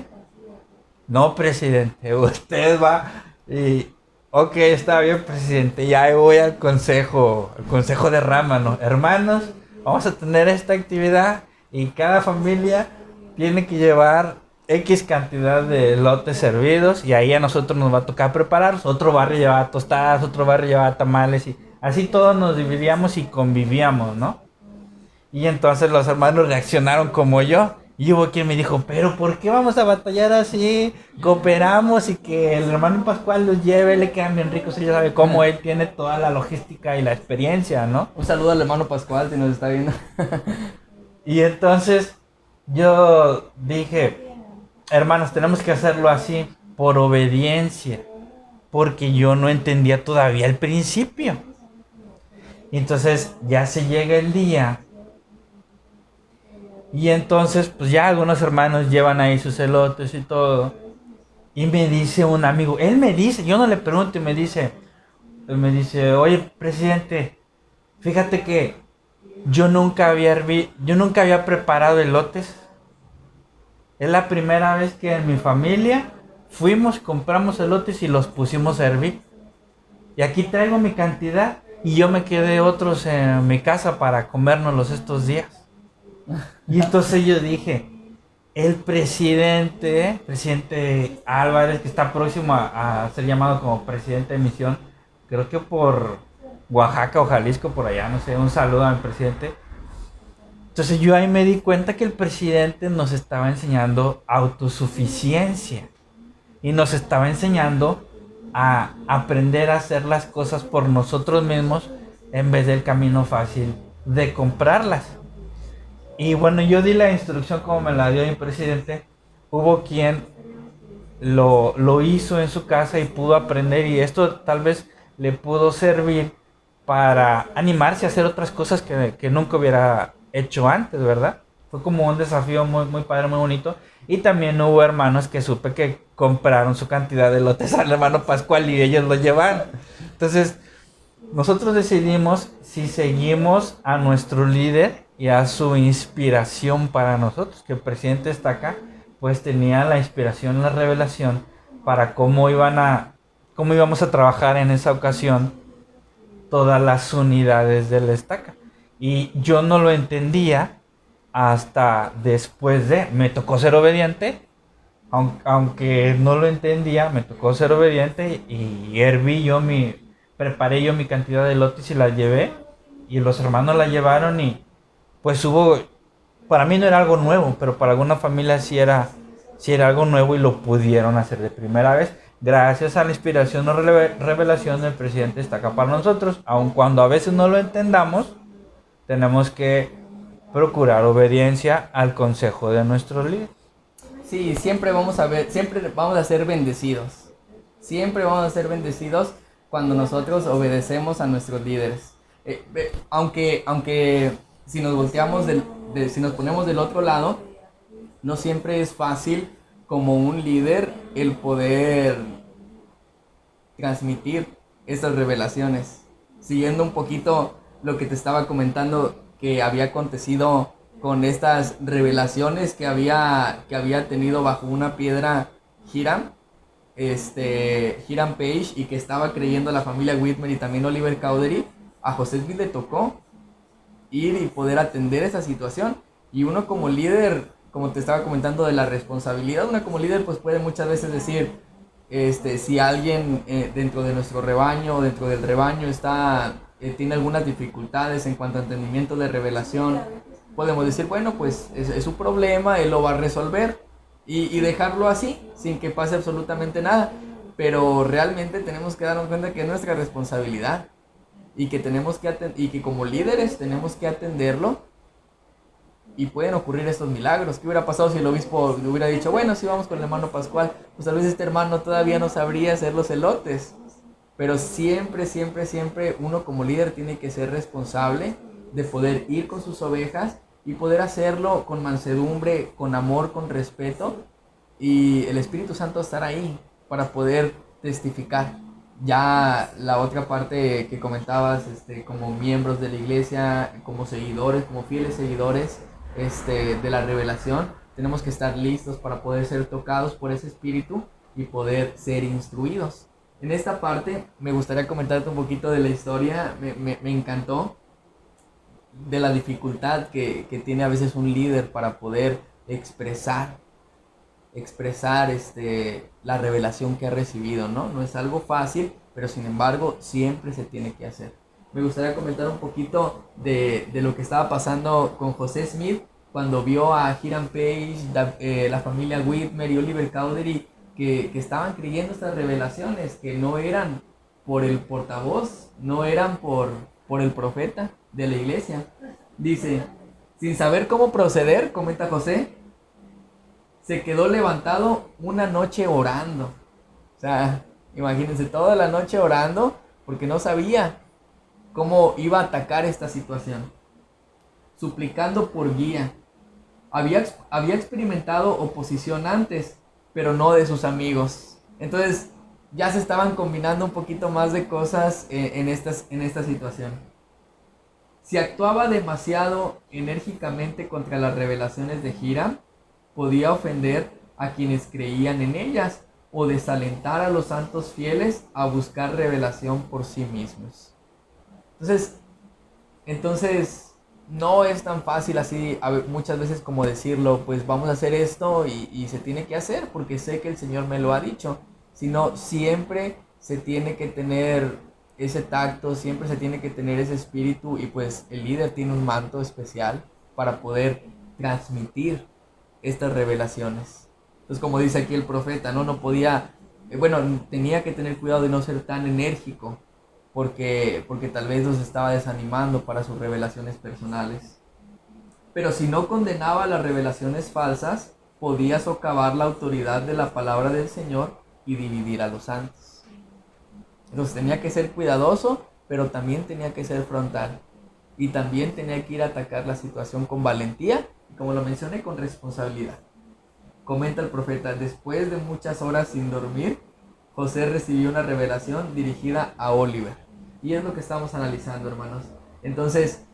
No, presidente, usted va y. Ok, está bien, presidente. Ya voy al consejo de rama, ¿no? Hermanos, vamos a tener esta actividad y cada familia tiene que llevar X cantidad de elotes servidos y ahí a nosotros nos va a tocar prepararlos. Otro barrio llevaba tostadas, otro barrio llevaba tamales y así todos nos dividíamos y convivíamos, ¿no? Y entonces los hermanos reaccionaron como yo. Y hubo quien me dijo, pero ¿por qué vamos a batallar así? Cooperamos y que el hermano Pascual los lleve, le quedan bien ricos. Él ya sabe cómo él tiene toda la logística y la experiencia, ¿no? Un saludo al hermano Pascual si nos está viendo. Y entonces yo dije, hermanos, tenemos que hacerlo así por obediencia. Porque yo no entendía todavía el principio. Y entonces ya se llega el día. Y entonces, pues ya algunos hermanos llevan ahí sus elotes y todo. Y me dice un amigo, él me dice, yo no le pregunto, y él me dice, oye, presidente, fíjate que yo nunca había preparado elotes. Es la primera vez que en mi familia fuimos, compramos elotes y los pusimos a hervir. y aquí traigo mi cantidad y yo me quedé otros en mi casa para comérnoslos estos días. Y entonces yo dije, el presidente Álvarez, que está próximo a ser llamado como presidente de misión, creo que por Oaxaca o Jalisco, por allá, no sé, un saludo al presidente. Entonces yo ahí me di cuenta que el presidente nos estaba enseñando autosuficiencia y nos estaba enseñando a aprender a hacer las cosas por nosotros mismos en vez del camino fácil de comprarlas. Y bueno, yo di la instrucción como me la dio el presidente. Hubo quien lo hizo en su casa y pudo aprender, y esto tal vez le pudo servir para animarse a hacer otras cosas que nunca hubiera hecho antes, ¿verdad? Fue como un desafío muy, muy padre, muy bonito. Y también hubo hermanos que supe que compraron su cantidad de lotes al hermano Pascual y ellos lo llevan. Entonces, nosotros decidimos si seguimos a nuestro líder y a su inspiración para nosotros, que el presidente está acá, pues tenía la inspiración, la revelación para cómo íbamos a trabajar en esa ocasión todas las unidades del estaca. Y yo no lo entendía hasta después me tocó ser obediente, aunque no lo entendía, me tocó ser obediente y preparé yo mi cantidad de lotes y la llevé, y los hermanos la llevaron, y pues para mí no era algo nuevo, pero para alguna familia sí era algo nuevo y lo pudieron hacer de primera vez, gracias a la inspiración o revelación del presidente está acá para nosotros. Aun cuando a veces no lo entendamos, tenemos que procurar obediencia al consejo de nuestro líder. Sí, siempre vamos a ser bendecidos. Siempre vamos a ser bendecidos cuando nosotros obedecemos a nuestros líderes. Aunque si nos volteamos si nos ponemos del otro lado, no siempre es fácil como un líder el poder transmitir estas revelaciones. Siguiendo un poquito lo que te estaba comentando que había acontecido con estas revelaciones que había tenido bajo una piedra Hiram Page, y que estaba creyendo la familia Whitmer y también Oliver Cowdery. A José Smith le tocó ir y poder atender esa situación, y uno como líder, como te estaba comentando de la responsabilidad, uno como líder pues puede muchas veces decir, si alguien dentro de nuestro rebaño, dentro del rebaño tiene algunas dificultades en cuanto a entendimiento de revelación, podemos decir, bueno, pues es su problema, él lo va a resolver, y dejarlo así, sin que pase absolutamente nada. Pero realmente tenemos que darnos cuenta que es nuestra responsabilidad, y que como líderes tenemos que atenderlo, y pueden ocurrir estos milagros. ¿Qué hubiera pasado si el obispo le hubiera dicho, bueno, si vamos con el hermano Pascual? Pues tal vez este hermano todavía no sabría hacer los elotes. Pero siempre, siempre, siempre uno como líder tiene que ser responsable de poder ir con sus ovejas y poder hacerlo con mansedumbre, con amor, con respeto, y el Espíritu Santo estará ahí para poder testificar. Ya la otra parte que comentabas, como miembros de la iglesia, como seguidores, como fieles seguidores de la revelación, tenemos que estar listos para poder ser tocados por ese Espíritu y poder ser instruidos. En esta parte me gustaría comentarte un poquito de la historia. Me encantó de la dificultad que tiene a veces un líder para poder expresar la revelación que ha recibido, ¿no? No es algo fácil, pero sin embargo siempre se tiene que hacer. Me gustaría comentar un poquito de lo que estaba pasando con José Smith cuando vio a Hiram Page, la familia Whitmer y Oliver Cowdery que estaban creyendo estas revelaciones, que no eran por el portavoz, no eran por el profeta de la iglesia. Dice, sin saber cómo proceder, comenta José, se quedó levantado una noche orando. O sea, imagínense, toda la noche orando porque no sabía cómo iba a atacar esta situación. Suplicando por guía. Había experimentado oposición antes, pero no de sus amigos. Entonces ya se estaban combinando un poquito más de cosas en esta situación. Si actuaba demasiado enérgicamente contra las revelaciones de Hiram, podía ofender a quienes creían en ellas o desalentar a los santos fieles a buscar revelación por sí mismos. Entonces no es tan fácil así muchas veces como decirlo, pues vamos a hacer esto y se tiene que hacer porque sé que el Señor me lo ha dicho, sino siempre se tiene que tener ese tacto, siempre se tiene que tener ese espíritu, y pues el líder tiene un manto especial para poder transmitir estas revelaciones. Entonces, como dice aquí el profeta, no podía, tenía que tener cuidado de no ser tan enérgico, porque tal vez los estaba desanimando para sus revelaciones personales. Pero si no condenaba las revelaciones falsas, podía socavar la autoridad de la palabra del Señor y dividir a los santos. Entonces tenía que ser cuidadoso, pero también tenía que ser frontal. Y también tenía que ir a atacar la situación con valentía y, como lo mencioné, con responsabilidad. Comenta el profeta: después de muchas horas sin dormir, José recibió una revelación dirigida a Oliver. Y es lo que estamos analizando, hermanos. Entonces,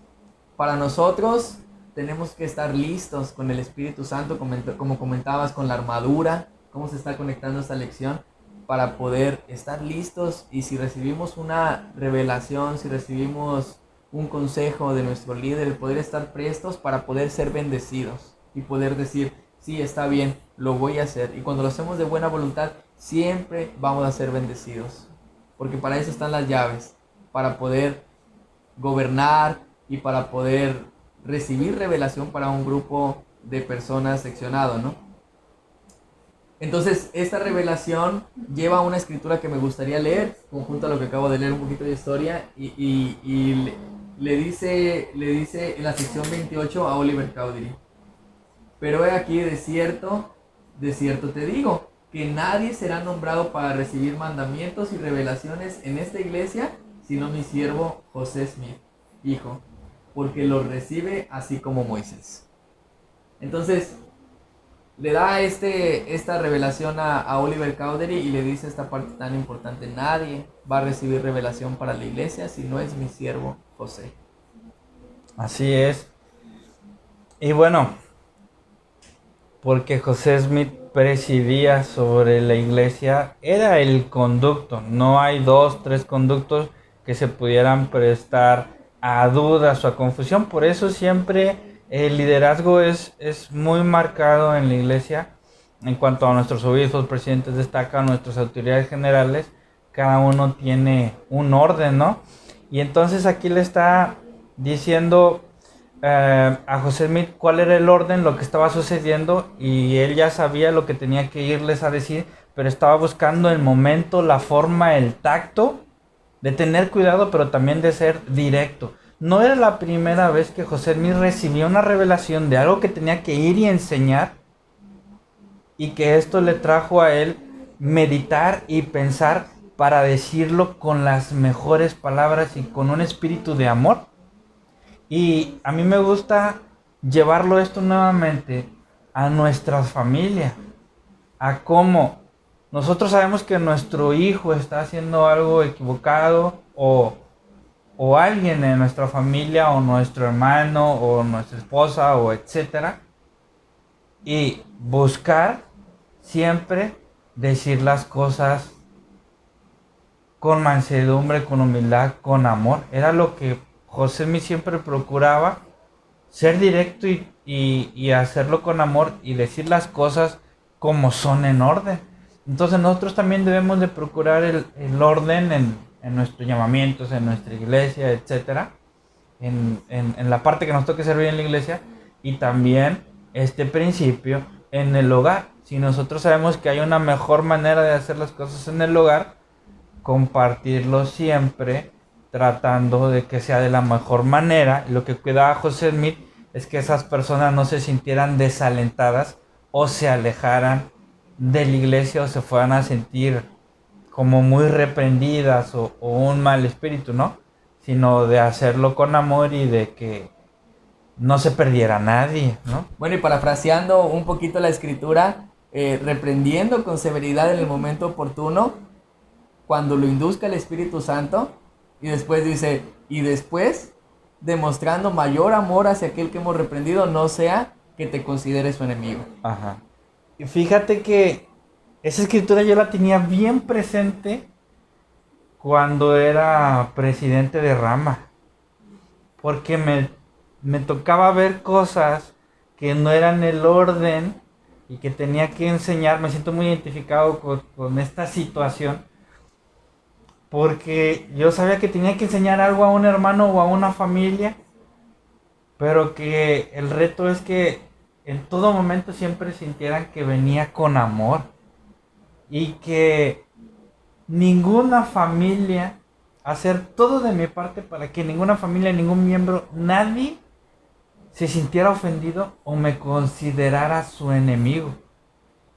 para nosotros tenemos que estar listos con el Espíritu Santo, como comentabas, con la armadura, cómo se está conectando esta lección, para poder estar listos, y si recibimos una revelación, si recibimos un consejo de nuestro líder, poder estar prestos para poder ser bendecidos y poder decir: sí, está bien, lo voy a hacer. Y cuando lo hacemos de buena voluntad, siempre vamos a ser bendecidos, porque para eso están las llaves, para poder gobernar y para poder recibir revelación para un grupo de personas seccionado, ¿no? Entonces, esta revelación lleva a una escritura que me gustaría leer, conjunto a lo que acabo de leer, un poquito de historia, y le dice en la sección 28 a Oliver Cowdery: pero he aquí, de cierto te digo, que nadie será nombrado para recibir mandamientos y revelaciones en esta iglesia, sino mi siervo José Smith, hijo, porque los recibe así como Moisés. Entonces, le da esta revelación a Oliver Cowdery y le dice esta parte tan importante: nadie va a recibir revelación para la iglesia si no es mi siervo José. Así es. Y bueno, porque José Smith presidía sobre la iglesia, era el conducto. No hay 2, 3 conductos que se pudieran prestar a dudas o a confusión. Por eso siempre el liderazgo es muy marcado en la iglesia. En cuanto a nuestros obispos, presidentes destacan, nuestras autoridades generales, cada uno tiene un orden, ¿no? Y entonces aquí le está diciendo a José Smith cuál era el orden, lo que estaba sucediendo, y él ya sabía lo que tenía que irles a decir, pero estaba buscando el momento, la forma, el tacto de tener cuidado, pero también de ser directo. No era la primera vez que José Smith recibía una revelación de algo que tenía que ir y enseñar, y que esto le trajo a él meditar y pensar para decirlo con las mejores palabras y con un espíritu de amor. Y a mí me gusta llevarlo esto nuevamente a nuestras familias, a cómo nosotros sabemos que nuestro hijo está haciendo algo equivocado, o alguien en nuestra familia, o nuestro hermano, o nuestra esposa, o etcétera, y buscar siempre decir las cosas con mansedumbre, con humildad, con amor. Era lo que José Smith siempre procuraba, ser directo y hacerlo con amor y decir las cosas como son, en orden. Entonces nosotros también debemos de procurar el orden en nuestros llamamientos, en nuestra iglesia, etcétera, en la parte que nos toque servir en la iglesia, y también este principio en el hogar. Si nosotros sabemos que hay una mejor manera de hacer las cosas en el hogar, compartirlo siempre, tratando de que sea de la mejor manera. Lo que cuidaba José Smith es que esas personas no se sintieran desalentadas o se alejaran de la iglesia o se fueran a sentir como muy reprendidas o un mal espíritu, ¿no? Sino de hacerlo con amor y de que no se perdiera nadie, ¿no? Bueno, y parafraseando un poquito la escritura, reprendiendo con severidad en el momento oportuno, cuando lo induzca el Espíritu Santo, y después dice: y después demostrando mayor amor hacia aquel que hemos reprendido, no sea que te considere su enemigo. Ajá. Y fíjate que esa escritura yo la tenía bien presente cuando era presidente de rama, porque me tocaba ver cosas que no eran el orden y que tenía que enseñar. Me siento muy identificado con esta situación, porque yo sabía que tenía que enseñar algo a un hermano o a una familia, pero que el reto es que en todo momento siempre sintieran que venía con amor y que ninguna familia, hacer todo de mi parte para que ninguna familia, ningún miembro, nadie se sintiera ofendido o me considerara su enemigo.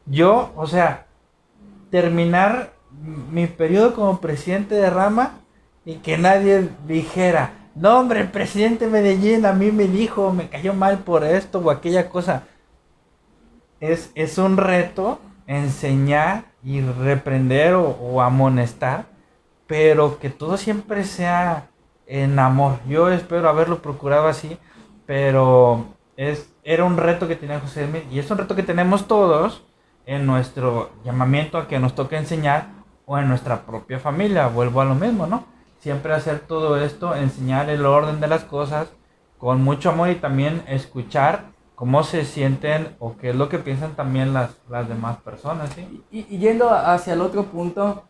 Yo, o sea, terminar mi periodo como presidente de rama y que nadie dijera, no hombre, el presidente de Medellín a mí me dijo, me cayó mal por esto o aquella cosa. Es un reto enseñar y reprender o amonestar, pero que todo siempre sea en amor. Yo espero haberlo procurado así, pero era un reto que tenía José Edmil y es un reto que tenemos todos en nuestro llamamiento a que nos toque enseñar o en nuestra propia familia. Vuelvo a lo mismo, ¿no? Siempre hacer todo esto, enseñar el orden de las cosas con mucho amor y también escuchar cómo se sienten o qué es lo que piensan también las demás personas, ¿sí? Y yendo hacia el otro punto,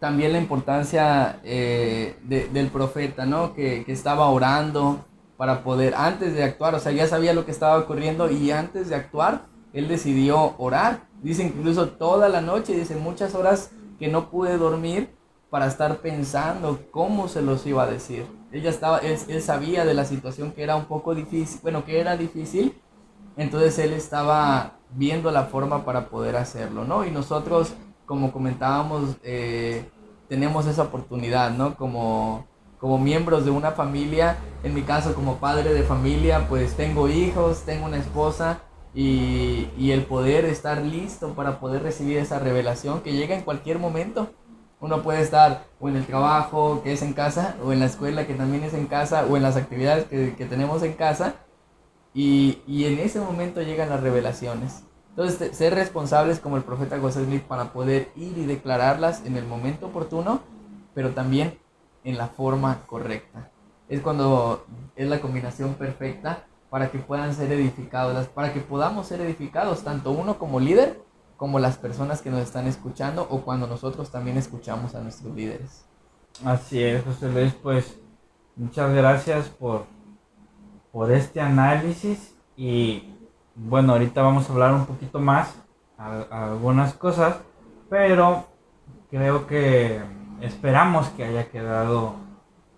también la importancia del profeta, ¿no? Que estaba orando para poder, antes de actuar, o sea, ya sabía lo que estaba ocurriendo y antes de actuar, él decidió orar. Dice incluso toda la noche, dice muchas horas que no pude dormir para estar pensando cómo se los iba a decir. Él sabía de la situación que era un poco difícil, bueno, que era difícil, entonces él estaba viendo la forma para poder hacerlo, ¿no? Y nosotros, como comentábamos, tenemos esa oportunidad, ¿no? Como miembros de una familia, en mi caso como padre de familia, pues tengo hijos, tengo una esposa y el poder estar listo para poder recibir esa revelación que llega en cualquier momento. Uno puede estar o en el trabajo, que es en casa, o en la escuela, que también es en casa, o en las actividades que tenemos en casa, y en ese momento llegan las revelaciones. Entonces, ser responsables como el profeta José Smith para poder ir y declararlas en el momento oportuno, pero también en la forma correcta. Es cuando es la combinación perfecta para que puedan ser edificados, para que podamos ser edificados, tanto uno como líder, como las personas que nos están escuchando o cuando nosotros también escuchamos a nuestros líderes. Así es, José Luis, pues muchas gracias por este análisis y bueno, ahorita vamos a hablar un poquito más algunas cosas, pero creo que esperamos que haya quedado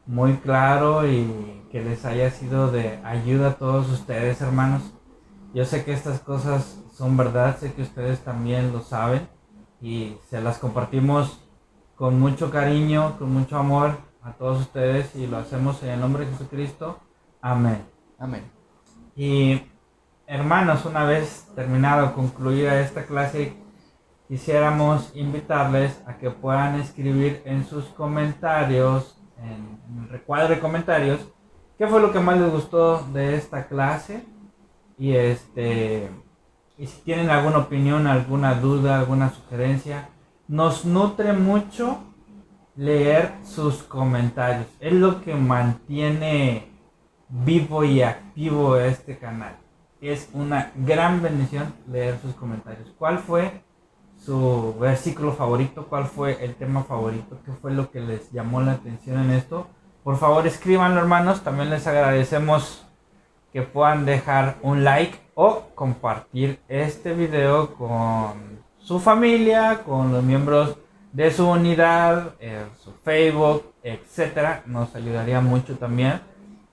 muy claro y que les haya sido de ayuda a todos ustedes, hermanos. Yo sé que estas cosas son verdad, sé que ustedes también lo saben y se las compartimos con mucho cariño, con mucho amor a todos ustedes y lo hacemos en el nombre de Jesucristo. Amén. Amén. Y hermanos, una vez terminado, concluida esta clase, quisiéramos invitarles a que puedan escribir en sus comentarios, en el recuadro de comentarios, qué fue lo que más les gustó de esta clase y y si tienen alguna opinión, alguna duda, alguna sugerencia. Nos nutre mucho leer sus comentarios, es lo que mantiene vivo y activo este canal. Es una gran bendición leer sus comentarios. ¿Cuál fue su versículo favorito? ¿Cuál fue el tema favorito? ¿Qué fue lo que les llamó la atención en esto? Por favor, escríbanlo, hermanos. También les agradecemos que puedan dejar un like o compartir este video con su familia, con los miembros de su unidad, su Facebook, etcétera. Nos ayudaría mucho también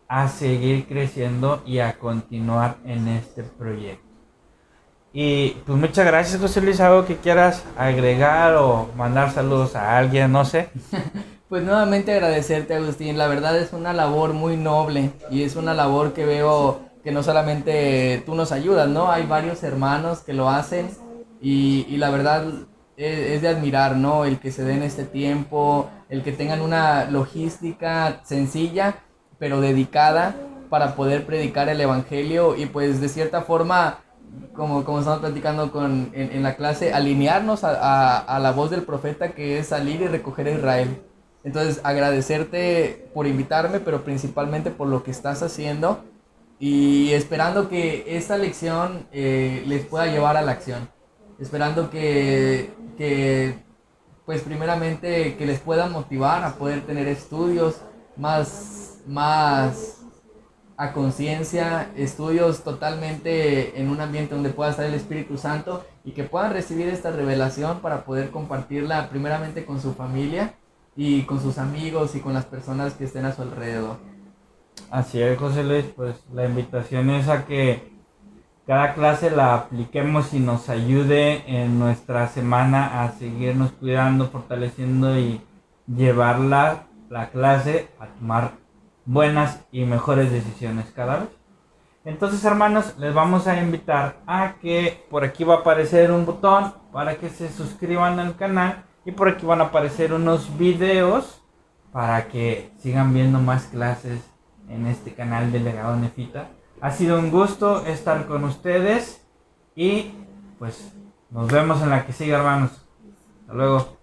a seguir creciendo y a continuar en este proyecto. Y pues muchas gracias, José Luis. ¿Algo que quieras agregar o mandar saludos a alguien? No sé. Pues nuevamente agradecerte, Agustín. La verdad es una labor muy noble y es una labor que veo que no solamente tú nos ayudas, ¿no? Hay varios hermanos que lo hacen y la verdad es de admirar, ¿no? El que se den este tiempo, el que tengan una logística sencilla pero dedicada para poder predicar el evangelio y pues de cierta forma como estamos platicando en la clase, alinearnos a la voz del profeta, que es salir y recoger a Israel. Entonces, agradecerte por invitarme, pero principalmente por lo que estás haciendo y esperando que esta lección les pueda llevar a la acción. Esperando que, pues primeramente, que les pueda motivar a poder tener estudios más a conciencia, estudios totalmente en un ambiente donde pueda estar el Espíritu Santo y que puedan recibir esta revelación para poder compartirla primeramente con su familia y con sus amigos y con las personas que estén a su alrededor. Así es, José Luis, pues la invitación es a que cada clase la apliquemos y nos ayude en nuestra semana a seguirnos cuidando, fortaleciendo y llevar la clase a tomar buenas y mejores decisiones cada vez. Entonces, hermanos, les vamos a invitar a que por aquí va a aparecer un botón para que se suscriban al canal y por aquí van a aparecer unos videos para que sigan viendo más clases en este canal del Legado Nefita. Ha sido un gusto estar con ustedes y pues nos vemos en la que sigue, hermanos. Hasta luego.